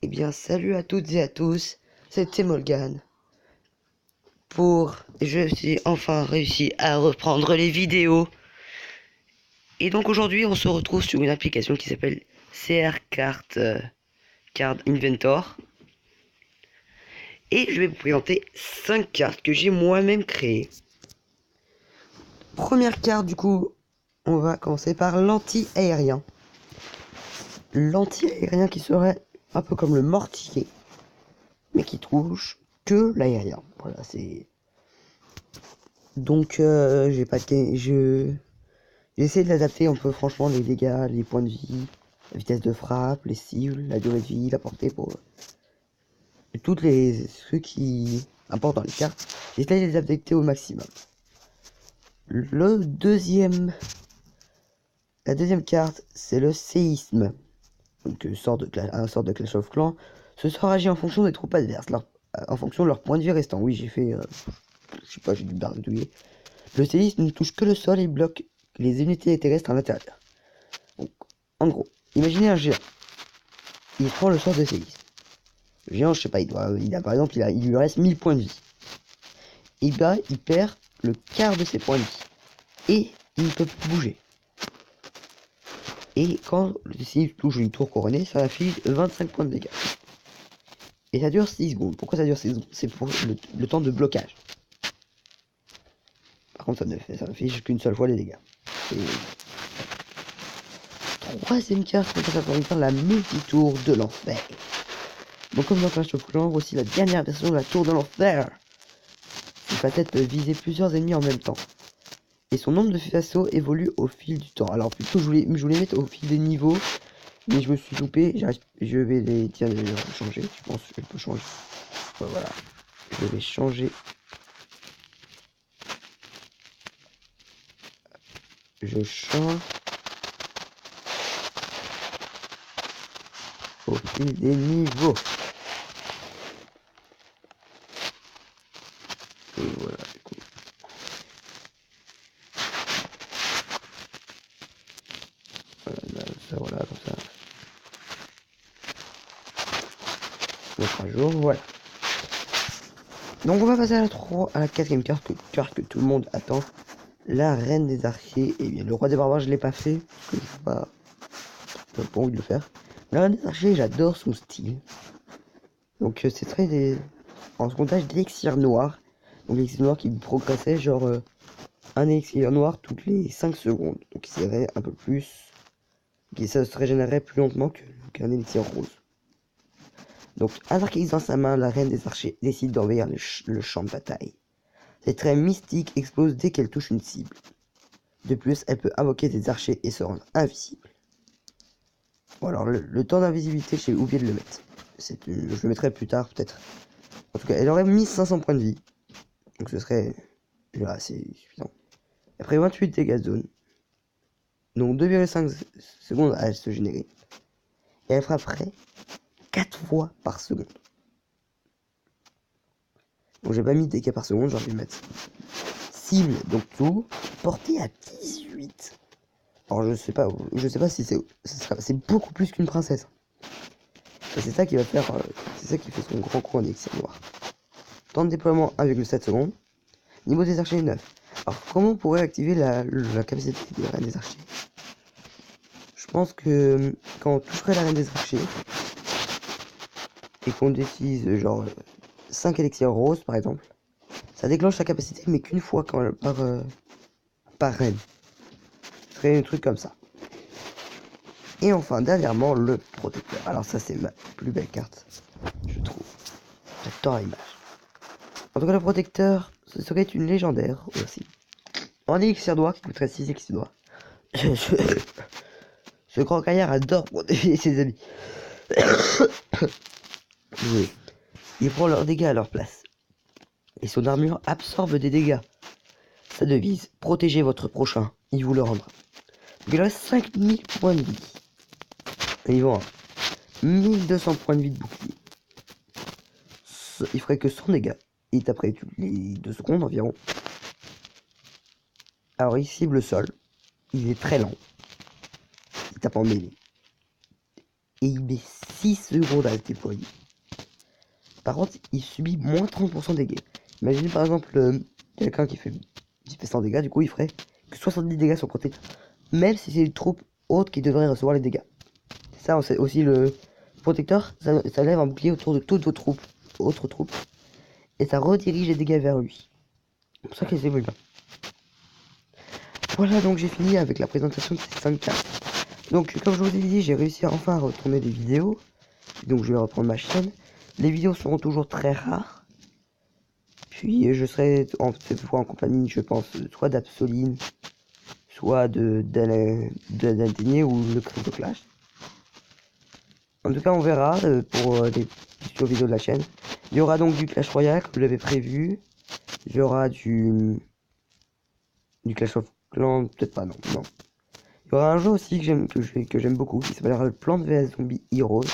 Eh bien, salut à toutes et à tous, c'était Morgan. Je suis enfin réussi à reprendre les vidéos. Et donc aujourd'hui, on se retrouve sur une application qui s'appelle CR Card Inventor. Et je vais vous présenter 5 cartes que j'ai moi-même créées. Première carte, du coup, on va commencer par l'anti-aérien. L'anti-aérien qui serait un peu comme le mortier, mais qui touche que l'aérien. Voilà, c'est... Donc, j'ai pas de... J'ai essayé de l'adapter un peu, franchement, les dégâts, les points de vie, la vitesse de frappe, les cibles, la durée de vie, la portée pour... toutes les trucs qui importent dans les cartes. J'ai essayé de les adapter au maximum. La deuxième carte, c'est le séisme. Donc, un sort de Clash of Clans. Ce sort agit en fonction des troupes adverses, en fonction de leur point de vie restant. Oui, j'ai fait... je sais pas, j'ai dû bardouiller. Le séisme ne touche que le sol et bloque les unités terrestres à l'intérieur. Donc, en gros, imaginez un géant. Il prend le sort de séisme. Le géant, je sais pas, par exemple, il lui reste 1000 points de vie. Et bah, il perd le quart de ses points de vie. Et il ne peut plus bouger. Et quand le séisme touche une tour couronnée, ça inflige 25 points de dégâts. Et ça dure 6 secondes. Pourquoi ça dure 6 secondes? C'est pour le temps de blocage. Par contre, ça n'inflige qu'une seule fois les dégâts. Et... troisième carte, ça va faire la multitour de l'enfer. Donc comme dans Clash of Clans, aussi la dernière version de la tour de l'enfer. Cette facette peut viser plusieurs ennemis en même temps. Et son nombre de vaisseaux évolue au fil du temps. Alors plutôt je voulais mettre au fil des niveaux. Mais je me suis loupé. Je vais les... tiens, je vais changer. Je pense que je peux changer. Voilà. Je vais changer. Je change. Au fil des niveaux. Et voilà, du coup. Voilà, ça, voilà, comme ça. Mettre à jour, voilà. Donc on va passer à la quatrième carte que tout le monde attend. La reine des archers. Et bien le roi des barbares, je l'ai pas fait. Parce que je n'ai pas envie de le faire. La reine des archers, j'adore son style. Donc c'est très en comptage d'élixir noir. Donc l'élixir noir qui progressait genre un élixir noir toutes les 5 secondes. Donc il serait un peu plus. Ça se régénérerait plus lentement qu'un élixir rose. Donc, alors qu'il est dans sa main, la reine des archers décide d'envahir le champ de bataille. Ses traits mystiques explosent dès qu'elle touche une cible. De plus, elle peut invoquer des archers et se rendre invisible. Bon, alors, le temps d'invisibilité, j'ai oublié de le mettre. Je le mettrai plus tard, peut-être. En tout cas, elle aurait mis 500 points de vie. Donc, ce serait assez suffisant. Après 28 dégâts de zone. Donc, 2,5 secondes à se générer. Et elle frapperait 4 fois par seconde. Donc j'ai pas mis dégâts par seconde, j'aurais pu mettre cible, donc tout, portée à 18. Alors je sais pas si c'est beaucoup plus qu'une princesse. C'est ça qui va faire, c'est ça qui fait son grand coup en élixir noir. Temps de déploiement 1,7 secondes. Niveau des archers 9. Alors comment on pourrait activer la capacité de la reine des archers? Je pense que quand on toucherait la reine des archers et qu'on utilise genre 5 élixirs roses par exemple, ça déclenche sa capacité mais qu'une fois par reine. Ce serait un truc comme ça. Et enfin dernièrement le protecteur. Alors ça c'est ma plus belle carte, je trouve. J'adore l'image. En tout cas le protecteur, ce serait une légendaire aussi. En élixir noir qui coûterait 6 élixirs noirs. Ce grand gaillard adore protéger ses amis. Oui. Il prend leurs dégâts à leur place. Et son armure absorbe des dégâts. Sa devise, protégez votre prochain, il vous le rendra. Il reste 5000 points de vie. Et ils vont à 1200 points de vie de bouclier. Il ferait que 100 dégâts. Il taperait toutes les 2 secondes environ. Alors il cible le sol. Il est très lent. Il tape en mêlée. Et il met 6 secondes à se déployer. Par contre, il subit moins 30% de dégâts. Imaginez par exemple quelqu'un qui fait 100 dégâts, du coup il ferait que 70 dégâts sur protecteur. Même si c'est une troupe haute qui devrait recevoir les dégâts. C'est ça aussi le protecteur, ça lève un bouclier autour de toutes vos troupes, autres troupes. Et ça redirige les dégâts vers lui. C'est pour ça qu'il évolue bien. Voilà, donc j'ai fini avec la présentation de ces 5 cartes. Donc comme je vous ai dit, j'ai réussi enfin à retourner des vidéos. Donc je vais reprendre ma chaîne. Les vidéos seront toujours très rares. Puis je serai cette fois en compagnie, je pense, soit d'Absoline, soit d'Altinier ou le Crypto Clash. En tout cas, on verra pour les futures vidéos de la chaîne. Il y aura donc du Clash Royale, comme je l'avais prévu. Il y aura du Clash of Clans, peut-être pas, non. Il y aura un jeu aussi que j'aime beaucoup, qui s'appellera le Plants vs Zombie Heroes.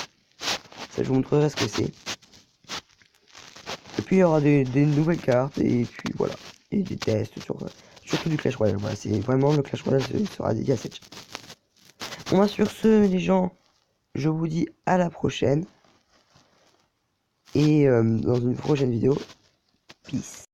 Ça, je vous montrerai ce que c'est. Et puis, il y aura des nouvelles cartes, et puis voilà. Et des tests surtout du Clash Royale. Voilà, c'est vraiment le Clash Royale sera dédié à cette chaîne. Bon, bah, sur ce, les gens, je vous dis à la prochaine. Et dans une prochaine vidéo, peace.